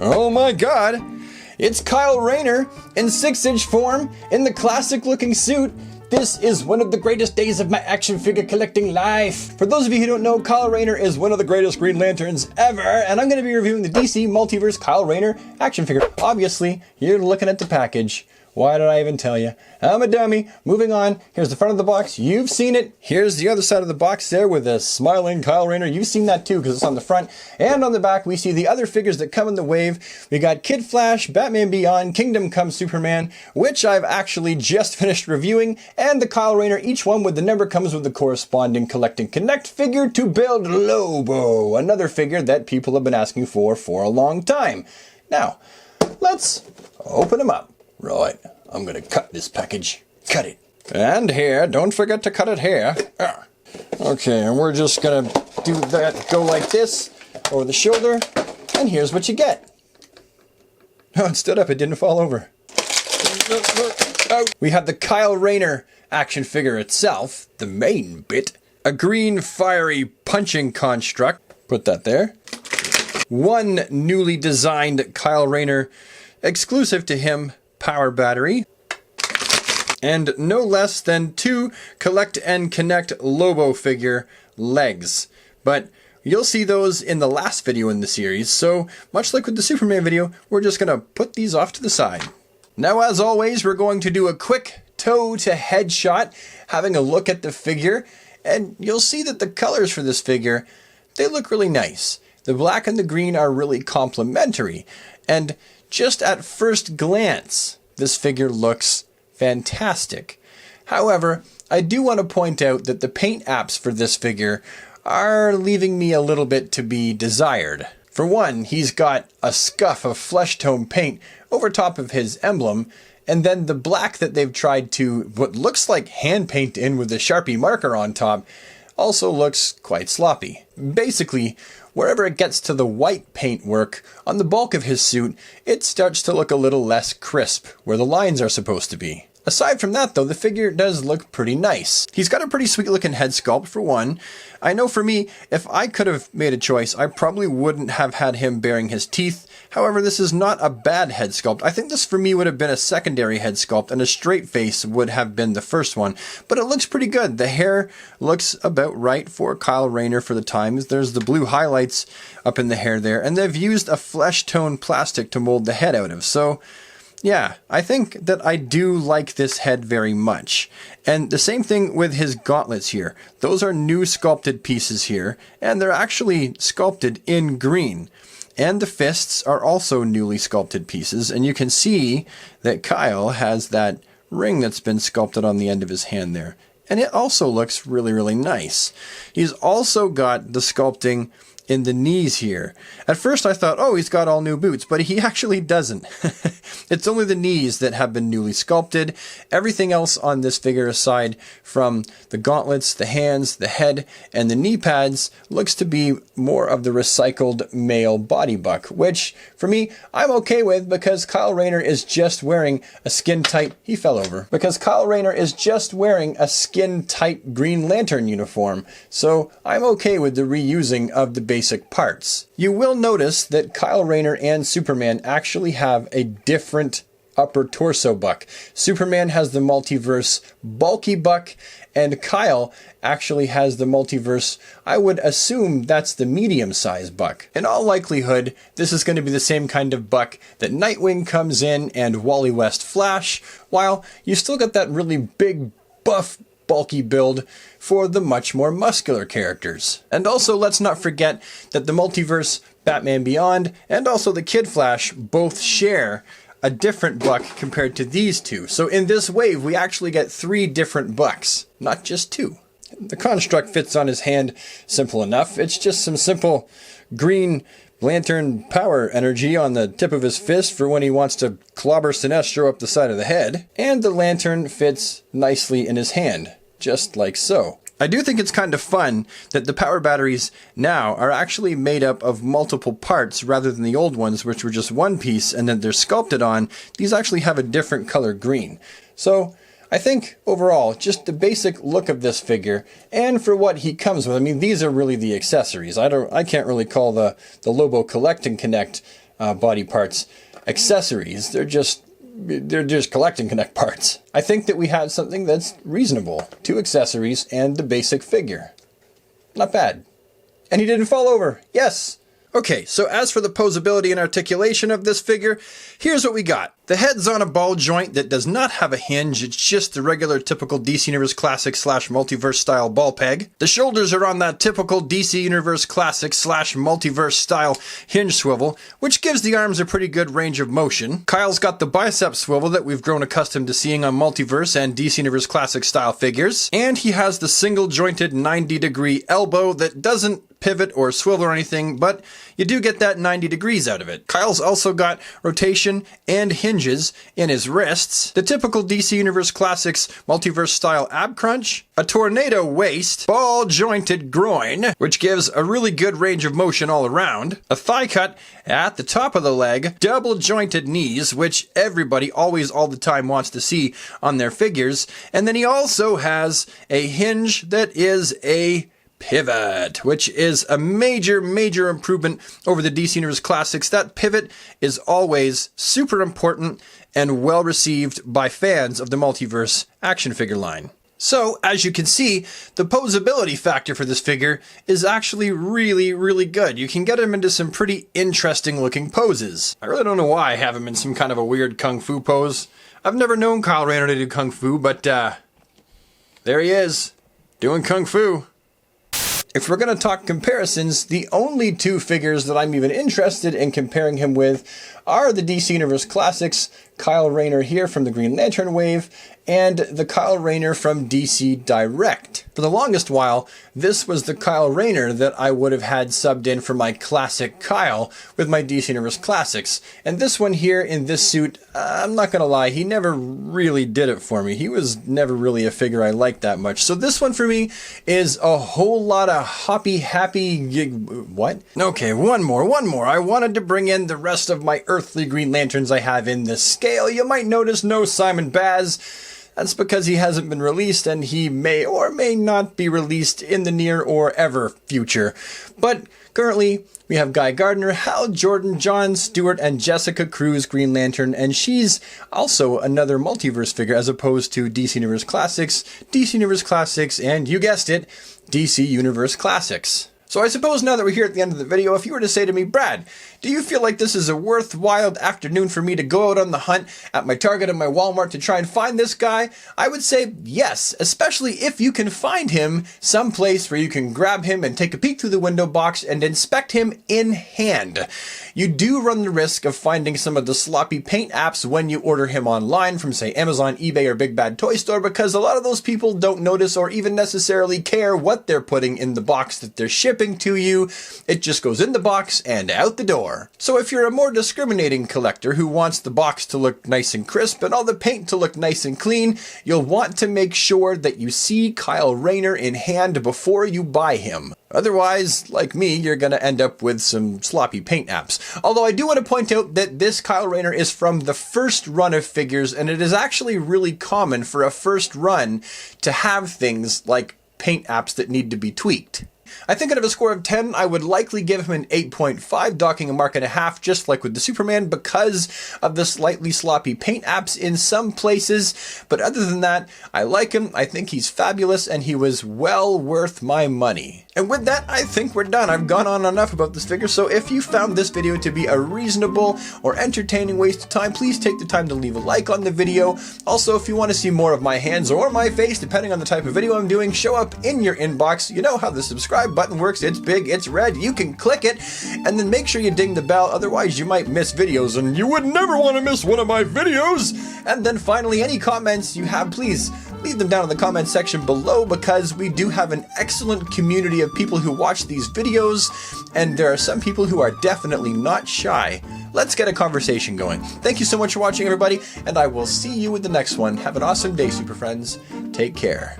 Oh my god! It's Kyle Rayner in 6-inch form in the classic looking suit. This is one of the greatest days of my action figure collecting life. For those of you who don't know, Kyle Rayner is one of the greatest Green Lanterns ever, and I'm going to be reviewing the DC Multiverse Kyle Rayner action figure. Obviously, you're looking at the package. Why did I even tell you? I'm a dummy. Moving on. Here's the front of the box. You've seen it. Here's the other side of the box there with a smiling Kyle Rayner. You've seen that too because it's on the front. And on the back, we see the other figures that come in the wave. We got Kid Flash, Batman Beyond, Kingdom Come Superman, which I've actually just finished reviewing, and the Kyle Rayner. Each one with the number comes with the corresponding Collect and Connect figure to build Lobo, another figure that people have been asking for a long time. Now, let's open them up. Right, I'm gonna cut this package. Cut it. And here, don't forget to cut it here. Okay, and we're just gonna do that, go like this, over the shoulder, and here's what you get. Oh, it stood up, it didn't fall over. We have the Kyle Rayner action figure itself, the main bit. A green fiery punching construct. Put that there. One newly designed Kyle Rayner, exclusive to him, power battery, and no less than 2 Collect and Connect Lobo figure legs. But you'll see those in the last video in the series, so much like with the Superman video, we're just gonna put these off to the side. Now, as always, we're going to do a quick toe to head shot, having a look at the figure, and you'll see that the colors for this figure, they look really nice. The black and the green are really complementary, and just at first glance, this figure looks fantastic. However, I do want to point out that the paint apps for this figure are leaving me a little bit to be desired. For one, he's got a scuff of flesh tone paint over top of his emblem, and then the black that they've tried to what looks like hand paint in with a Sharpie marker on top also looks quite sloppy. Basically, wherever it gets to the white paint work on the bulk of his suit, it starts to look a little less crisp where the lines are supposed to be. Aside from that though, the figure does look pretty nice. He's got a pretty sweet looking head sculpt for one. I know for me, if I could have made a choice, I probably wouldn't have had him baring his teeth. However, this is not a bad head sculpt. I think this for me would have been a secondary head sculpt, and a straight face would have been the first one. But it looks pretty good. The hair looks about right for Kyle Rayner for the times. There's the blue highlights up in the hair there, and they've used a flesh tone plastic to mold the head out of. So yeah, I think that I do like this head very much. And the same thing with his gauntlets here. Those are new sculpted pieces here, and they're actually sculpted in green. And the fists are also newly sculpted pieces, and you can see that Kyle has that ring that's been sculpted on the end of his hand there. And it also looks really, really nice. He's also got the sculpting in the knees here. At first I thought, oh, he's got all new boots, but he actually doesn't. It's only the knees that have been newly sculpted. Everything else on this figure, aside from the gauntlets, the hands, the head, and the knee pads, looks to be more of the recycled male body buck, which, for me, I'm okay with because Kyle Rayner is just wearing a skin-tight... He fell over. Because Kyle Rayner is just wearing a skin-tight Green Lantern uniform, so I'm okay with the reusing of the basic parts. You will notice that Kyle Rayner and Superman actually have a different upper torso buck. Superman has the multiverse bulky buck, and Kyle actually has the multiverse, I would assume that's the medium-sized buck. In all likelihood, this is going to be the same kind of buck that Nightwing comes in and Wally West Flash, while you still got that really big, buff, bulky build for the much more muscular characters. And also, let's not forget that the multiverse Batman Beyond and also the Kid Flash both share a different buck compared to these two. So in this wave, we actually get 3 different bucks, not just 2. The construct fits on his hand simple enough. It's just some simple Green Lantern power energy on the tip of his fist for when he wants to clobber Sinestro up the side of the head. And the lantern fits nicely in his hand, just like so. I do think it's kind of fun that the power batteries now are actually made up of multiple parts rather than the old ones, which were just one piece and then they're sculpted on. These actually have a different color green. So I think overall, just the basic look of this figure, and for what he comes with, I mean, these are really the accessories. I can't really call the Lobo Collect and Connect body parts accessories. They're just collecting Connect parts. I think that we have something that's reasonable. 2 accessories and the basic figure. Not bad. And he didn't fall over. Yes. Okay, so as for the posability and articulation of this figure, here's what we got. The head's on a ball joint that does not have a hinge, it's just the regular typical DC Universe Classic / Multiverse style ball peg. The shoulders are on that typical DC Universe Classic / Multiverse style hinge swivel, which gives the arms a pretty good range of motion. Kyle's got the bicep swivel that we've grown accustomed to seeing on Multiverse and DC Universe Classic style figures. And he has the single jointed 90-degree elbow that doesn't pivot or swivel or anything, but you do get that 90 degrees out of it. Kyle's also got rotation and hinges in his wrists, the typical DC Universe Classics Multiverse style ab crunch, a tornado waist, ball jointed groin, which gives a really good range of motion all around, a thigh cut at the top of the leg, double jointed knees, which everybody always all the time wants to see on their figures, and then he also has a hinge that is a pivot, which is a major improvement over the DC Universe Classics. That pivot is always super important and well received by fans of the Multiverse action figure line. So, as you can see, the posability factor for this figure is actually really good. You can get him into some pretty interesting looking poses. I really don't know why I have him in some kind of a weird kung fu pose. I've never known Kyle Rayner to do kung fu, but there he is, doing kung fu. If we're going to talk comparisons, the only 2 figures that I'm even interested in comparing him with are the DC Universe Classics Kyle Rayner here from the Green Lantern wave and the Kyle Rayner from DC Direct. For the longest while, this was the Kyle Rayner that I would have had subbed in for my classic Kyle with my DC Universe Classics. And this one here in this suit, I'm not going to lie, he never really did it for me. He was never really a figure I liked that much. So this one for me is a whole lot of happy, what? Okay, one more. I wanted to bring in the rest of my earthly Green Lanterns I have in this scale. You might notice no Simon Baz. That's because he hasn't been released and he may or may not be released in the near or ever future. But currently, we have Guy Gardner, Hal Jordan, John Stewart, and Jessica Cruz Green Lantern, and she's also another Multiverse figure as opposed to DC Universe Classics, and you guessed it, DC Universe Classics. So I suppose now that we're here at the end of the video, if you were to say to me, Brad, do you feel like this is a worthwhile afternoon for me to go out on the hunt at my Target and my Walmart to try and find this guy? I would say yes, especially if you can find him someplace where you can grab him and take a peek through the window box and inspect him in hand. You do run the risk of finding some of the sloppy paint apps when you order him online from, say, Amazon, eBay, or Big Bad Toy Store, because a lot of those people don't notice or even necessarily care what they're putting in the box that they're shipping to you. It just goes in the box and out the door. So if you're a more discriminating collector who wants the box to look nice and crisp and all the paint to look nice and clean, you'll want to make sure that you see Kyle Rayner in hand before you buy him. Otherwise, like me, you're going to end up with some sloppy paint apps. Although I do want to point out that this Kyle Rayner is from the first run of figures, and it is actually really common for a first run to have things like paint apps that need to be tweaked. I think out of a score of 10, I would likely give him an 8.5, docking a mark and a half, just like with the Superman, because of the slightly sloppy paint apps in some places. But other than that, I like him, I think he's fabulous, and he was well worth my money. And with that, I think we're done. I've gone on enough about this figure, so if you found this video to be a reasonable or entertaining waste of time, please take the time to leave a like on the video. Also, if you want to see more of my hands or my face, depending on the type of video I'm doing, show up in your inbox. You know how the subscribe button works. It's big, it's red, you can click it, and then make sure you ding the bell, otherwise you might miss videos, and you would never want to miss one of my videos. And then finally, any comments you have, please leave them down in the comment section below, because we do have an excellent community of people who watch these videos, and there are some people who are definitely not shy. Let's get a conversation going. Thank you so much for watching, everybody, and I will see you in the next one. Have an awesome day, super friends. Take care.